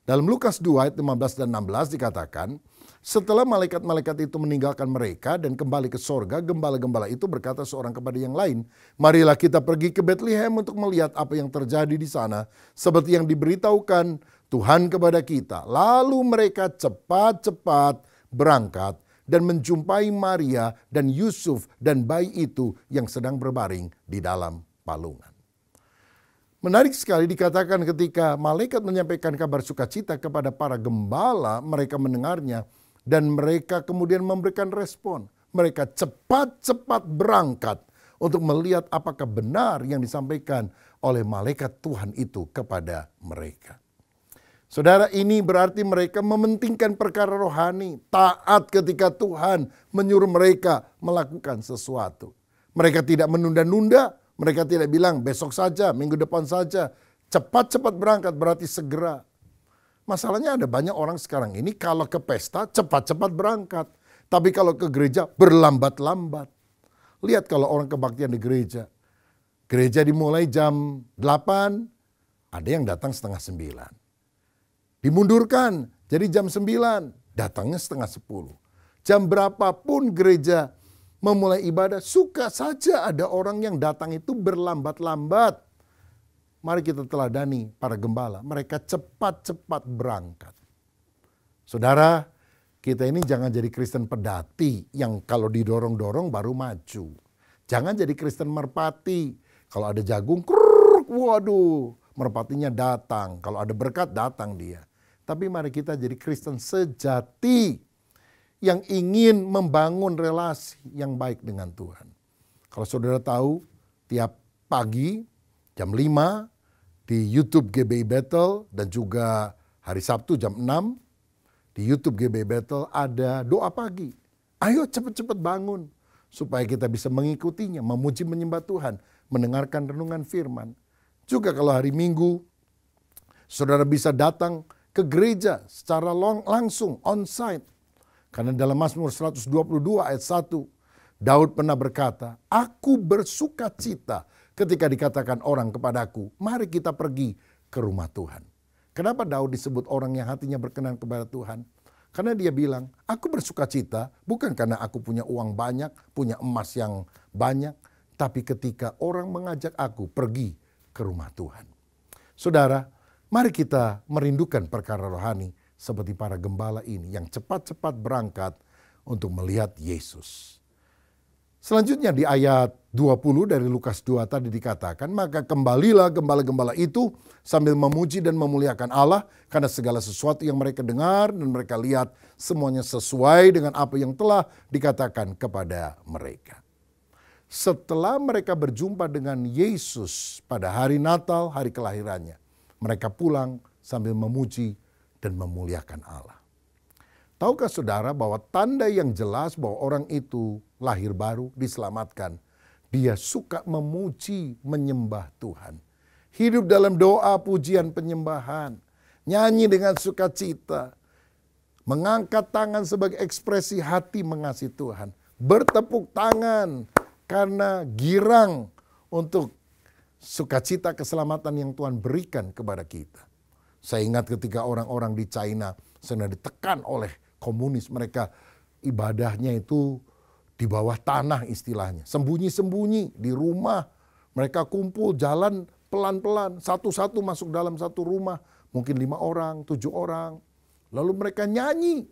Dalam Lukas 2 ayat 15 dan 16 dikatakan, setelah malaikat-malaikat itu meninggalkan mereka dan kembali ke sorga, gembala-gembala itu berkata seorang kepada yang lain, marilah kita pergi ke Betlehem untuk melihat apa yang terjadi di sana, seperti yang diberitahukan Tuhan kepada kita. Lalu mereka cepat-cepat berangkat dan menjumpai Maria dan Yusuf dan bayi itu yang sedang berbaring di dalam palungan. Menarik sekali dikatakan ketika malaikat menyampaikan kabar sukacita kepada para gembala, mereka mendengarnya dan mereka kemudian memberikan respon. Mereka cepat-cepat berangkat untuk melihat apakah benar yang disampaikan oleh malaikat Tuhan itu kepada mereka. Saudara, ini berarti mereka mementingkan perkara rohani, taat ketika Tuhan menyuruh mereka melakukan sesuatu. Mereka tidak menunda-nunda, mereka tidak bilang besok saja, minggu depan saja. Cepat-cepat berangkat berarti segera. Masalahnya ada banyak orang sekarang ini kalau ke pesta cepat-cepat berangkat. Tapi kalau ke gereja berlambat-lambat. Lihat kalau orang kebaktian di gereja. Gereja dimulai jam 8, ada yang datang setengah 9. Dimundurkan jadi jam 9, datangnya setengah 10. Jam berapapun gereja memulai ibadah, suka saja ada orang yang datang itu berlambat-lambat. Mari kita teladani para gembala, mereka cepat-cepat berangkat. Saudara, kita ini jangan jadi Kristen pedati yang kalau didorong-dorong baru maju. Jangan jadi Kristen merpati. Kalau ada jagung, waduh, merpatinya datang. Kalau ada berkat datang dia. Tapi mari kita jadi Kristen sejati yang ingin membangun relasi yang baik dengan Tuhan. Kalau saudara tahu, tiap pagi jam 5 di YouTube GBI Battle dan juga hari Sabtu jam 6 di YouTube GBI Battle ada doa pagi. Ayo cepat-cepat bangun supaya kita bisa mengikutinya, memuji menyembah Tuhan, mendengarkan renungan firman. Juga kalau hari Minggu, saudara bisa datang ke gereja secara langsung, on-site. Karena dalam Mazmur 122 ayat 1, Daud pernah berkata, aku bersuka cita ketika dikatakan orang kepadaku, mari kita pergi ke rumah Tuhan. Kenapa Daud disebut orang yang hatinya berkenan kepada Tuhan? Karena dia bilang, aku bersuka cita bukan karena aku punya uang banyak, punya emas yang banyak, tapi ketika orang mengajak aku pergi ke rumah Tuhan. Saudara, mari kita merindukan perkara rohani seperti para gembala ini yang cepat-cepat berangkat untuk melihat Yesus. Selanjutnya di ayat 20 dari Lukas 2 tadi dikatakan, maka kembalilah gembala-gembala itu sambil memuji dan memuliakan Allah karena segala sesuatu yang mereka dengar dan mereka lihat semuanya sesuai dengan apa yang telah dikatakan kepada mereka. Setelah mereka berjumpa dengan Yesus pada hari Natal, hari kelahirannya, mereka pulang sambil memuji dan memuliakan Allah. Tahukah saudara bahwa tanda yang jelas bahwa orang itu lahir baru, diselamatkan, dia suka memuji, menyembah Tuhan. Hidup dalam doa, pujian, penyembahan. Nyanyi dengan sukacita. Mengangkat tangan sebagai ekspresi hati mengasihi Tuhan. Bertepuk tangan karena girang untuk sukacita keselamatan yang Tuhan berikan kepada kita. Saya ingat ketika orang-orang di China sedang ditekan oleh komunis, mereka ibadahnya itu di bawah tanah istilahnya. Sembunyi-sembunyi di rumah. Mereka kumpul jalan pelan-pelan. Satu-satu masuk dalam satu rumah. Mungkin 5 orang, 7 orang. Lalu mereka nyanyi.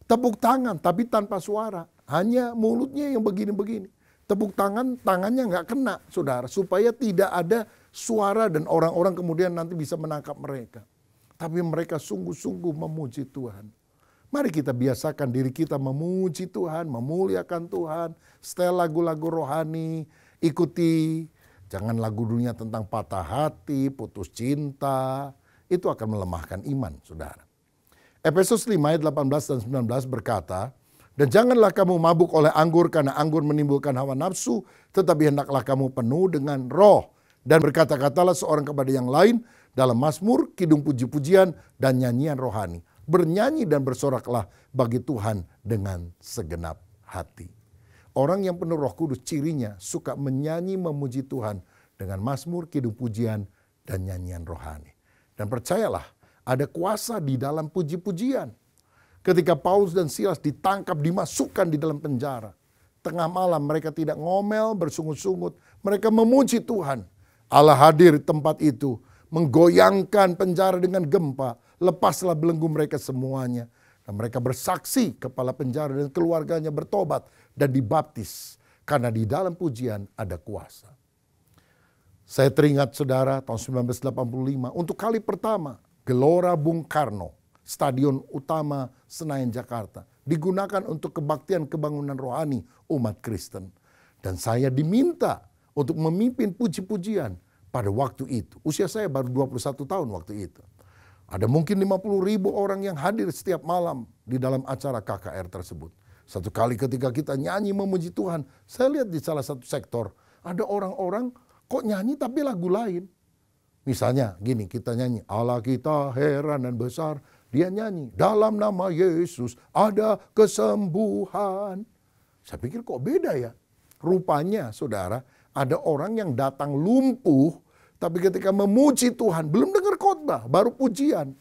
Tepuk tangan tapi tanpa suara. Hanya mulutnya yang begini-begini. Tepuk tangan, tangannya nggak kena saudara. Supaya tidak ada suara dan orang-orang kemudian nanti bisa menangkap mereka. Tapi mereka sungguh-sungguh memuji Tuhan. Mari kita biasakan diri kita memuji Tuhan, memuliakan Tuhan. Setel lagu-lagu rohani, ikuti. Jangan lagu dunia tentang patah hati, putus cinta. Itu akan melemahkan iman, saudara. Efesus 5 ayat 18 dan 19 berkata, dan janganlah kamu mabuk oleh anggur karena anggur menimbulkan hawa nafsu, tetapi hendaklah kamu penuh dengan roh. Dan berkata-katalah seorang kepada yang lain dalam mazmur, kidung puji-pujian, dan nyanyian rohani. Bernyanyi dan bersoraklah bagi Tuhan dengan segenap hati. Orang yang penuh Roh Kudus cirinya suka menyanyi memuji Tuhan dengan mazmur, kidung pujian, dan nyanyian rohani. Dan percayalah, ada kuasa di dalam puji-pujian. Ketika Paulus dan Silas ditangkap, dimasukkan di dalam penjara. Tengah malam mereka tidak ngomel, bersungut-sungut. Mereka memuji Tuhan. Allah hadir di tempat itu, menggoyangkan penjara dengan gempa. Lepaslah belenggu mereka semuanya. Dan mereka bersaksi, kepala penjara dan keluarganya bertobat dan dibaptis. Karena di dalam pujian ada kuasa. Saya teringat saudara tahun 1985 untuk kali pertama Gelora Bung Karno, Stadion Utama Senayan Jakarta, digunakan untuk kebaktian kebangunan rohani umat Kristen. Dan saya diminta untuk memimpin puji-pujian pada waktu itu. Usia saya baru 21 tahun waktu itu. Ada mungkin 50.000 orang yang hadir setiap malam di dalam acara KKR tersebut. Satu kali ketika kita nyanyi memuji Tuhan, saya lihat di salah satu sektor, ada orang-orang kok nyanyi tapi lagu lain. Misalnya gini, kita nyanyi, Allah kita heran dan besar. Dia nyanyi, dalam nama Yesus ada kesembuhan. Saya pikir kok beda ya. Rupanya saudara, ada orang yang datang lumpuh, tapi ketika memuji Tuhan, belum dengar khotbah, baru pujian.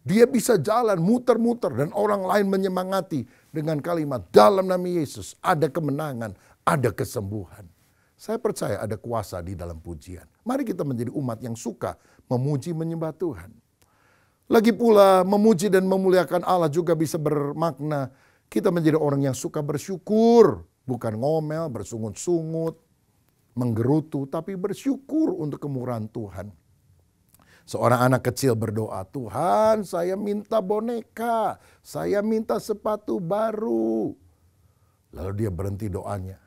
Dia bisa jalan, muter-muter, dan orang lain menyemangati dengan kalimat, dalam nama Yesus ada kemenangan, ada kesembuhan. Saya percaya ada kuasa di dalam pujian. Mari kita menjadi umat yang suka memuji menyembah Tuhan. Lagi pula memuji dan memuliakan Allah juga bisa bermakna kita menjadi orang yang suka bersyukur. Bukan ngomel, bersungut-sungut, menggerutu, tapi bersyukur untuk kemurahan Tuhan. Seorang anak kecil berdoa, Tuhan saya minta boneka, saya minta sepatu baru. Lalu dia berhenti doanya.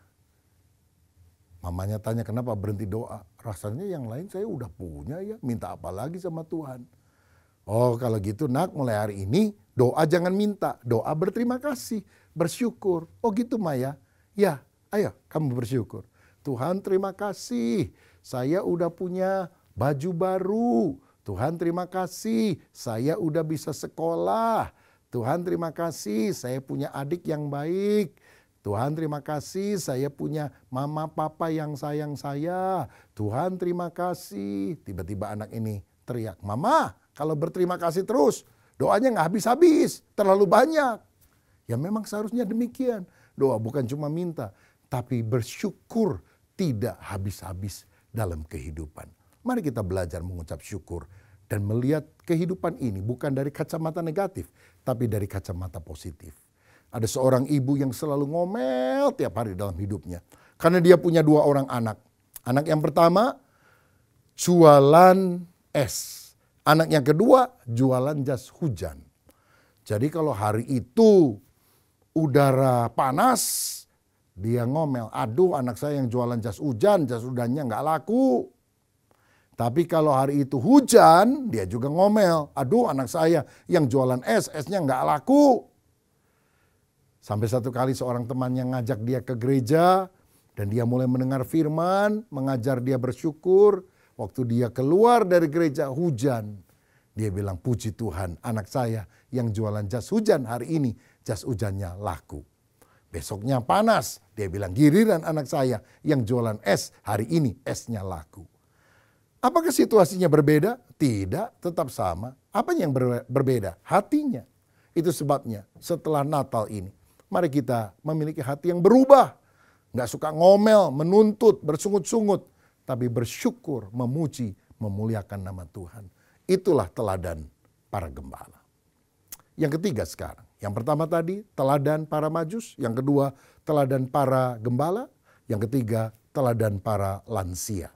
Mamanya tanya, kenapa berhenti doa? Rasanya yang lain saya udah punya ya, minta apa lagi sama Tuhan? Oh kalau gitu nak, mulai hari ini doa jangan minta, doa berterima kasih, bersyukur. Oh gitu Maya? Ya, ayo kamu bersyukur. Tuhan terima kasih, saya udah punya baju baru. Tuhan terima kasih, saya udah bisa sekolah. Tuhan terima kasih, saya punya adik yang baik. Tuhan terima kasih, saya punya mama papa yang sayang saya. Tuhan terima kasih. Tiba-tiba anak ini teriak, Mama kalau berterima kasih terus, doanya nggak habis-habis, terlalu banyak. Ya memang seharusnya demikian. Doa bukan cuma minta, tapi bersyukur tidak habis-habis dalam kehidupan. Mari kita belajar mengucap syukur dan melihat kehidupan ini bukan dari kacamata negatif, tapi dari kacamata positif. Ada seorang ibu yang selalu ngomel tiap hari dalam hidupnya. Karena dia punya 2 orang anak. Anak yang pertama jualan es. Anak yang kedua jualan jas hujan. Jadi kalau hari itu udara panas, dia ngomel, aduh anak saya yang jualan jas hujannya nggak laku. Tapi kalau hari itu hujan, dia juga ngomel, aduh anak saya yang jualan esnya nggak laku. Sampai satu kali seorang temannya ngajak dia ke gereja dan dia mulai mendengar firman, mengajar dia bersyukur. Waktu dia keluar dari gereja hujan, dia bilang puji Tuhan anak saya yang jualan jas hujan hari ini jas hujannya laku. Besoknya panas, dia bilang giliran anak saya yang jualan es hari ini esnya laku. Apakah situasinya berbeda? Tidak, tetap sama. Apa yang berbeda? Hatinya. Itu sebabnya setelah Natal ini, mari kita memiliki hati yang berubah. Nggak suka ngomel, menuntut, bersungut-sungut. Tapi bersyukur, memuji, memuliakan nama Tuhan. Itulah teladan para gembala. Yang ketiga sekarang. Yang pertama tadi teladan para majus. Yang kedua teladan para gembala. Yang ketiga teladan para lansia.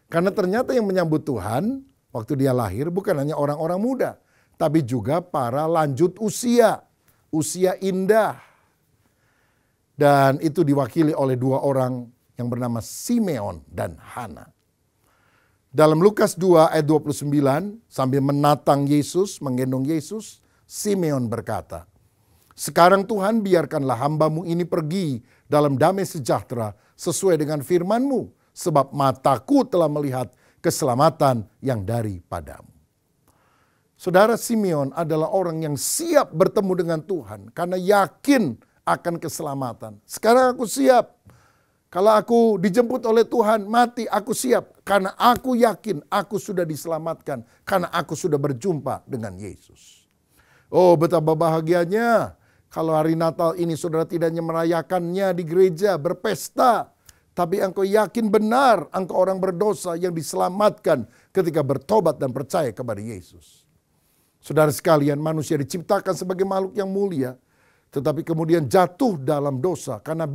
Karena ternyata yang menyambut Tuhan waktu dia lahir bukan hanya orang-orang muda. Tapi juga para lanjut usia. Usia indah. Dan itu diwakili oleh 2 orang yang bernama Simeon dan Hana. Dalam Lukas 2 ayat 29 sambil menatang Yesus, menggendong Yesus, Simeon berkata, sekarang Tuhan biarkanlah hamba-Mu ini pergi dalam damai sejahtera sesuai dengan firman-Mu, sebab mataku telah melihat keselamatan yang daripadamu. Saudara, Simeon adalah orang yang siap bertemu dengan Tuhan karena yakin akan keselamatan. Sekarang aku siap. Kalau aku dijemput oleh Tuhan, mati aku siap. Karena aku yakin aku sudah diselamatkan. Karena aku sudah berjumpa dengan Yesus. Oh, betapa bahagianya kalau hari Natal ini saudara tidak hanya merayakannya di gereja, berpesta. Tapi engkau yakin benar engkau orang berdosa yang diselamatkan ketika bertobat dan percaya kepada Yesus. Saudara sekalian, manusia diciptakan sebagai makhluk yang mulia, tetapi kemudian jatuh dalam dosa karena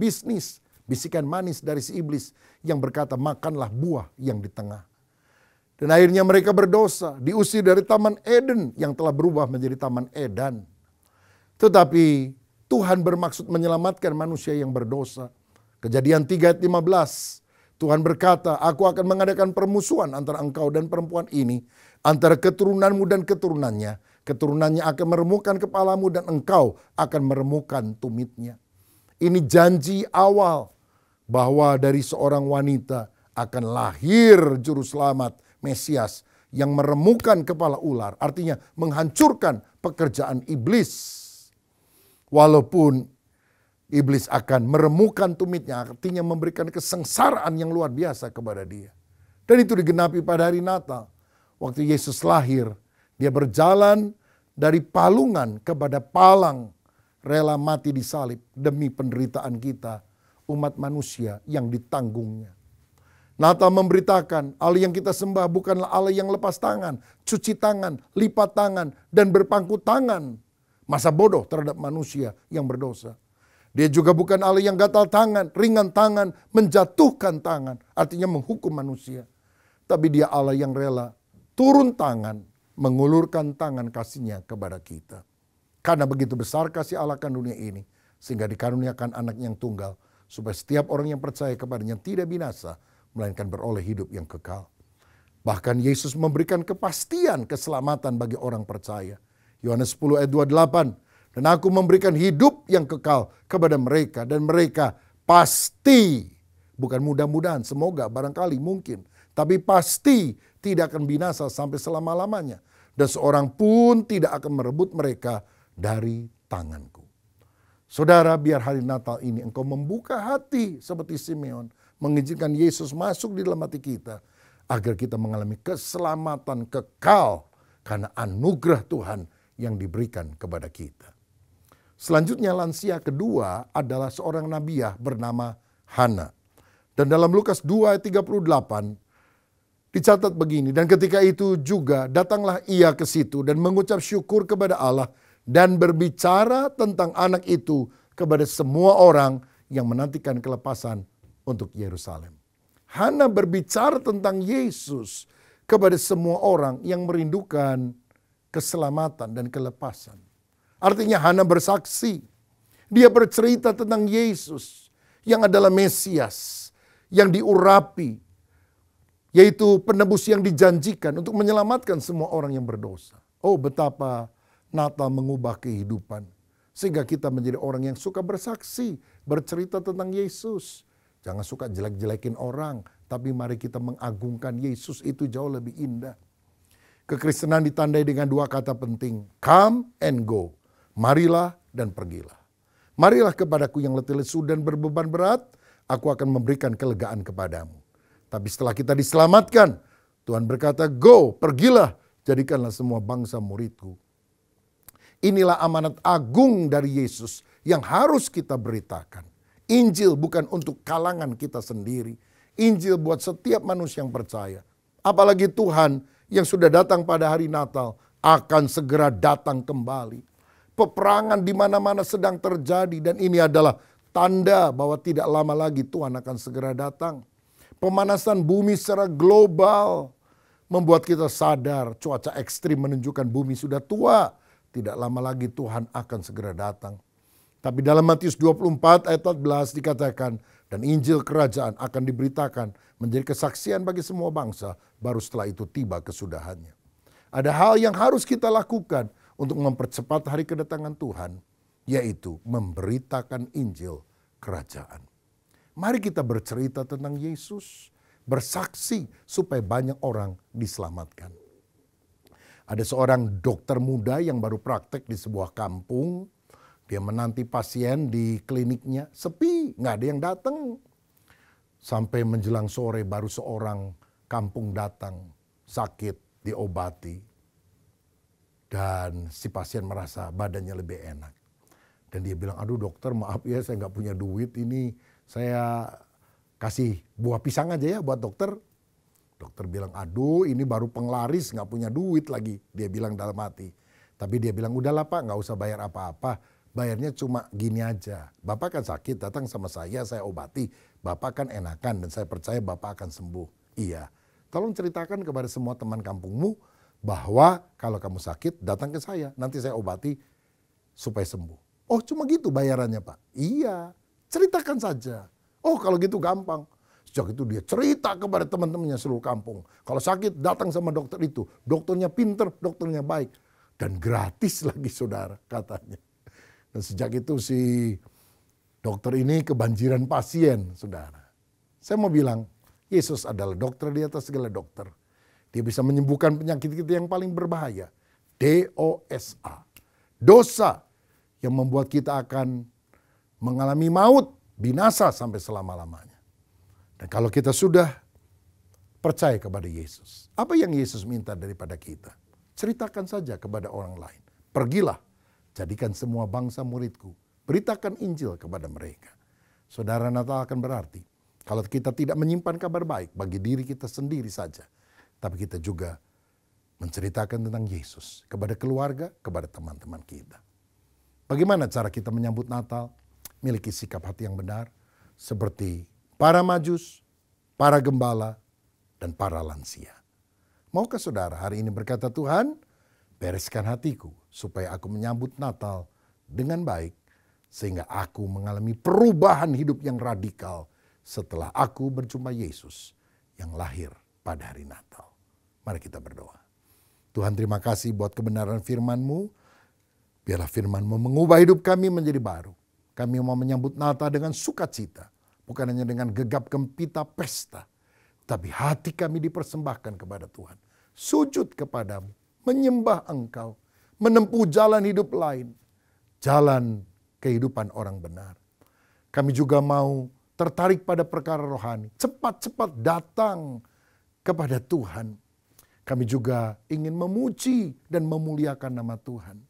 bisikan manis dari si iblis yang berkata makanlah buah yang di tengah. Dan akhirnya mereka berdosa, diusir dari Taman Eden yang telah berubah menjadi Taman Edan. Tetapi Tuhan bermaksud menyelamatkan manusia yang berdosa. Kejadian 3 ayat 15, Tuhan berkata, aku akan mengadakan permusuhan antara engkau dan perempuan ini, antara keturunanmu dan keturunannya. Keturunannya akan meremukkan kepalamu dan engkau akan meremukkan tumitnya. Ini janji awal bahwa dari seorang wanita akan lahir juru selamat Mesias yang meremukkan kepala ular. Artinya menghancurkan pekerjaan iblis. Walaupun iblis akan meremukkan tumitnya, artinya memberikan kesengsaraan yang luar biasa kepada dia. Dan itu digenapi pada hari Natal. Waktu Yesus lahir, dia berjalan dari palungan kepada palang, rela mati di salib demi penderitaan kita, umat manusia yang ditanggungnya. Natal memberitakan Allah yang kita sembah bukanlah Allah yang lepas tangan, cuci tangan, lipat tangan, dan berpangku tangan. Masa bodoh terhadap manusia yang berdosa. Dia juga bukan Allah yang gatal tangan, ringan tangan, menjatuhkan tangan. Artinya menghukum manusia. Tapi dia Allah yang rela turun tangan, mengulurkan tangan kasih-Nya kepada kita. Karena begitu besar kasih Allah akan dunia ini, sehingga dikaruniakan anak yang tunggal, supaya setiap orang yang percaya kepadanya tidak binasa, melainkan beroleh hidup yang kekal. Bahkan Yesus memberikan kepastian keselamatan bagi orang percaya. Yohanes 10 ayat 28, dan aku memberikan hidup yang kekal kepada mereka, dan mereka pasti, bukan mudah-mudahan, semoga, barangkali, mungkin, tapi pasti tidak akan binasa sampai selama-lamanya. Dan seorang pun tidak akan merebut mereka dari tanganku. Saudara, biar hari Natal ini engkau membuka hati seperti Simeon, mengizinkan Yesus masuk di dalam hati kita, agar kita mengalami keselamatan kekal karena anugerah Tuhan yang diberikan kepada kita. Selanjutnya lansia kedua adalah seorang nabiah bernama Hana. Dan dalam Lukas 2 ayat 38 dicatat begini, dan ketika itu juga datanglah ia ke situ dan mengucap syukur kepada Allah dan berbicara tentang anak itu kepada semua orang yang menantikan kelepasan untuk Yerusalem. Hana berbicara tentang Yesus kepada semua orang yang merindukan keselamatan dan kelepasan. Artinya Hana bersaksi. Dia bercerita tentang Yesus yang adalah Mesias, yang diurapi, yaitu penebus yang dijanjikan untuk menyelamatkan semua orang yang berdosa. Oh, betapa Natal mengubah kehidupan. Sehingga kita menjadi orang yang suka bersaksi, bercerita tentang Yesus. Jangan suka jelek-jelekin orang, tapi mari kita mengagungkan Yesus, itu jauh lebih indah. Kekristenan ditandai dengan dua kata penting, come and go. Marilah dan pergilah. Marilah kepadaku yang letih lesu dan berbeban berat, aku akan memberikan kelegaan kepadamu. Tapi setelah kita diselamatkan, Tuhan berkata, go, pergilah, jadikanlah semua bangsa muridku. Inilah amanat agung dari Yesus yang harus kita beritakan. Injil bukan untuk kalangan kita sendiri. Injil buat setiap manusia yang percaya. Apalagi Tuhan yang sudah datang pada hari Natal akan segera datang kembali. Peperangan di mana-mana sedang terjadi dan ini adalah tanda bahwa tidak lama lagi Tuhan akan segera datang. Pemanasan bumi secara global membuat kita sadar cuaca ekstrim menunjukkan bumi sudah tua. Tidak lama lagi Tuhan akan segera datang. Tapi dalam Matius 24 ayat 14 dikatakan, dan Injil kerajaan akan diberitakan menjadi kesaksian bagi semua bangsa, baru setelah itu tiba kesudahannya. Ada hal yang harus kita lakukan untuk mempercepat hari kedatangan Tuhan, yaitu memberitakan Injil kerajaan. Mari kita bercerita tentang Yesus, bersaksi supaya banyak orang diselamatkan. Ada seorang dokter muda yang baru praktek di sebuah kampung. Dia menanti pasien di kliniknya, sepi, nggak ada yang datang. Sampai menjelang sore baru seorang kampung datang, sakit, diobati. Dan si pasien merasa badannya lebih enak. Dan dia bilang, aduh dokter maaf ya saya nggak punya duit ini. Saya kasih buah pisang aja ya buat dokter. Dokter bilang, aduh ini baru penglaris nggak punya duit lagi. Dia bilang dalam hati. Tapi dia bilang, udahlah Pak nggak usah bayar apa-apa. Bayarnya cuma gini aja. Bapak kan sakit datang sama saya obati. Bapak kan enakan dan saya percaya Bapak akan sembuh. Iya, tolong ceritakan kepada semua teman kampungmu bahwa kalau kamu sakit datang ke saya. Nanti saya obati supaya sembuh. Oh cuma gitu bayarannya Pak? Iya. Ceritakan saja. Oh kalau gitu gampang. Sejak itu dia cerita kepada teman-temannya seluruh kampung. Kalau sakit datang sama dokter itu. Dokternya pinter, dokternya baik. Dan gratis lagi saudara katanya. Dan sejak itu si dokter ini kebanjiran pasien saudara. Saya mau bilang Yesus adalah dokter di atas segala dokter. Dia bisa menyembuhkan penyakit kita yang paling berbahaya. DOSA. Dosa yang membuat kita akan mengalami maut, binasa sampai selama-lamanya. Dan kalau kita sudah percaya kepada Yesus, apa yang Yesus minta daripada kita? Ceritakan saja kepada orang lain. Pergilah, jadikan semua bangsa muridku. Beritakan Injil kepada mereka. Saudara, Natal akan berarti kalau kita tidak menyimpan kabar baik bagi diri kita sendiri saja, tapi kita juga menceritakan tentang Yesus kepada keluarga, kepada teman-teman kita. Bagaimana cara kita menyambut Natal? Miliki sikap hati yang benar seperti para majus, para gembala, dan para lansia. Maukah saudara hari ini berkata, Tuhan, bereskan hatiku supaya aku menyambut Natal dengan baik, sehingga aku mengalami perubahan hidup yang radikal setelah aku berjumpa Yesus yang lahir pada hari Natal. Mari kita berdoa. Tuhan, terima kasih buat kebenaran firman-Mu. Biarlah firman-Mu mengubah hidup kami menjadi baru. Kami mau menyambut Natal dengan sukacita. Bukan hanya dengan gegap gempita pesta. Tapi hati kami dipersembahkan kepada Tuhan. Sujud kepadamu. Menyembah Engkau. Menempuh jalan hidup lain. Jalan kehidupan orang benar. Kami juga mau tertarik pada perkara rohani. Cepat-cepat datang kepada Tuhan. Kami juga ingin memuji dan memuliakan nama Tuhan.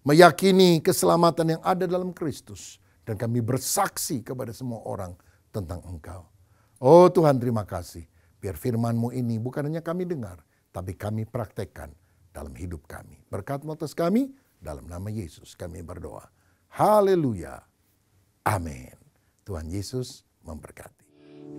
Meyakini keselamatan yang ada dalam Kristus. Dan kami bersaksi kepada semua orang tentang Engkau. Oh Tuhan, terima kasih. Biar firman-Mu ini bukan hanya kami dengar, tapi kami praktekkan dalam hidup kami. Berkat-Mu atas kami, dalam nama Yesus kami berdoa. Haleluya. Amin. Tuhan Yesus memberkati.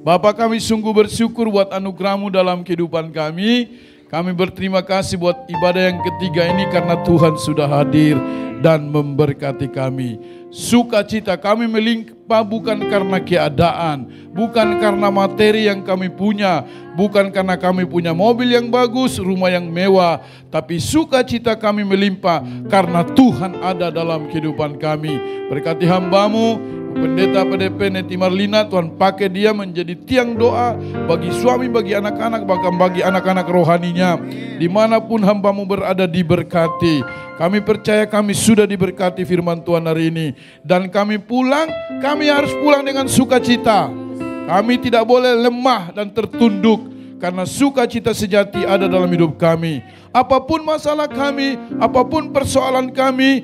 Bapa, kami sungguh bersyukur buat anugerah-Mu dalam kehidupan kami. Kami berterima kasih buat ibadah yang ketiga ini karena Tuhan sudah hadir dan memberkati kami. Sukacita kami melimpah bukan karena keadaan, bukan karena materi yang kami punya, bukan karena kami punya mobil yang bagus, rumah yang mewah, tapi sukacita kami melimpah karena Tuhan ada dalam kehidupan kami. Berkati hamba-Mu, Pendeta PDP Neti Marlina, Tuhan pakai dia menjadi tiang doa bagi suami, bagi anak-anak, bahkan bagi anak-anak rohaninya. Dimanapun hamba-Mu berada diberkati. Kami percaya kami sudah diberkati firman Tuhan hari ini. Dan kami pulang, kami harus pulang dengan sukacita. Kami tidak boleh lemah dan tertunduk. Karena sukacita sejati ada dalam hidup kami. Apapun masalah kami, apapun persoalan kami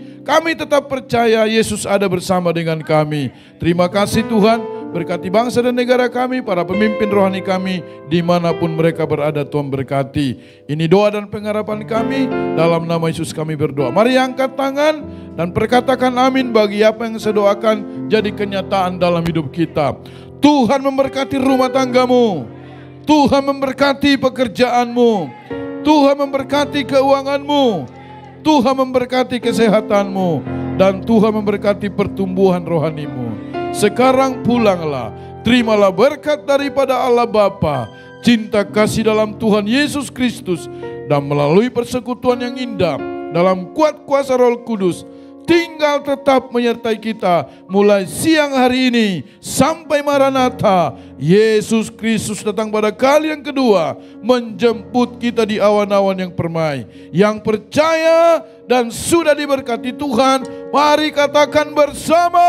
tetap percaya Yesus ada bersama dengan kami. Terima kasih Tuhan, berkati bangsa dan negara kami, para pemimpin rohani kami, dimanapun mereka berada Tuhan berkati. Ini doa dan pengharapan kami, dalam nama Yesus kami berdoa. Mari angkat tangan dan perkatakan amin bagi apa yang saya doakan jadi kenyataan dalam hidup kita. Tuhan memberkati rumah tanggamu. Tuhan memberkati pekerjaanmu. Tuhan memberkati keuanganmu. Tuhan memberkati kesehatanmu. Dan Tuhan memberkati pertumbuhan rohanimu. Sekarang pulanglah. Terimalah berkat daripada Allah Bapa, cinta kasih dalam Tuhan Yesus Kristus, dan melalui persekutuan yang indah dalam kuat kuasa Roh Kudus, tinggal tetap menyertai kita mulai siang hari ini sampai Maranatha. Yesus Kristus datang pada kali yang kedua, menjemput kita di awan-awan yang permai. Yang percaya dan sudah diberkati Tuhan, mari katakan bersama,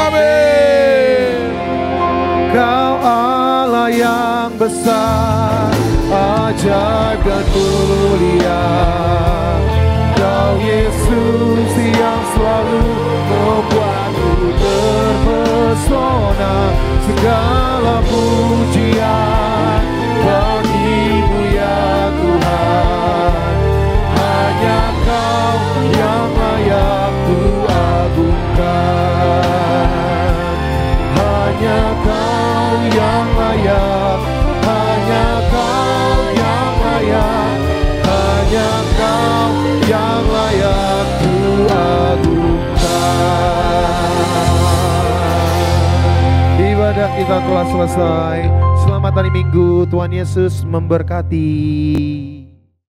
amin. Kau Allah yang besar, ajaib dan mulia. Kau Yesus yang selalu membuatku terpesona. Segala pujian bagimu ya Tuhan. Hanya Kau yang layak ku agungkan. Hanya Kau yang layak. Hanya Kau yang layak. Hanya Kau yang layak ku agungkan. Ibadah kita telah selesai. Selamat hari Minggu, Tuhan Yesus memberkati.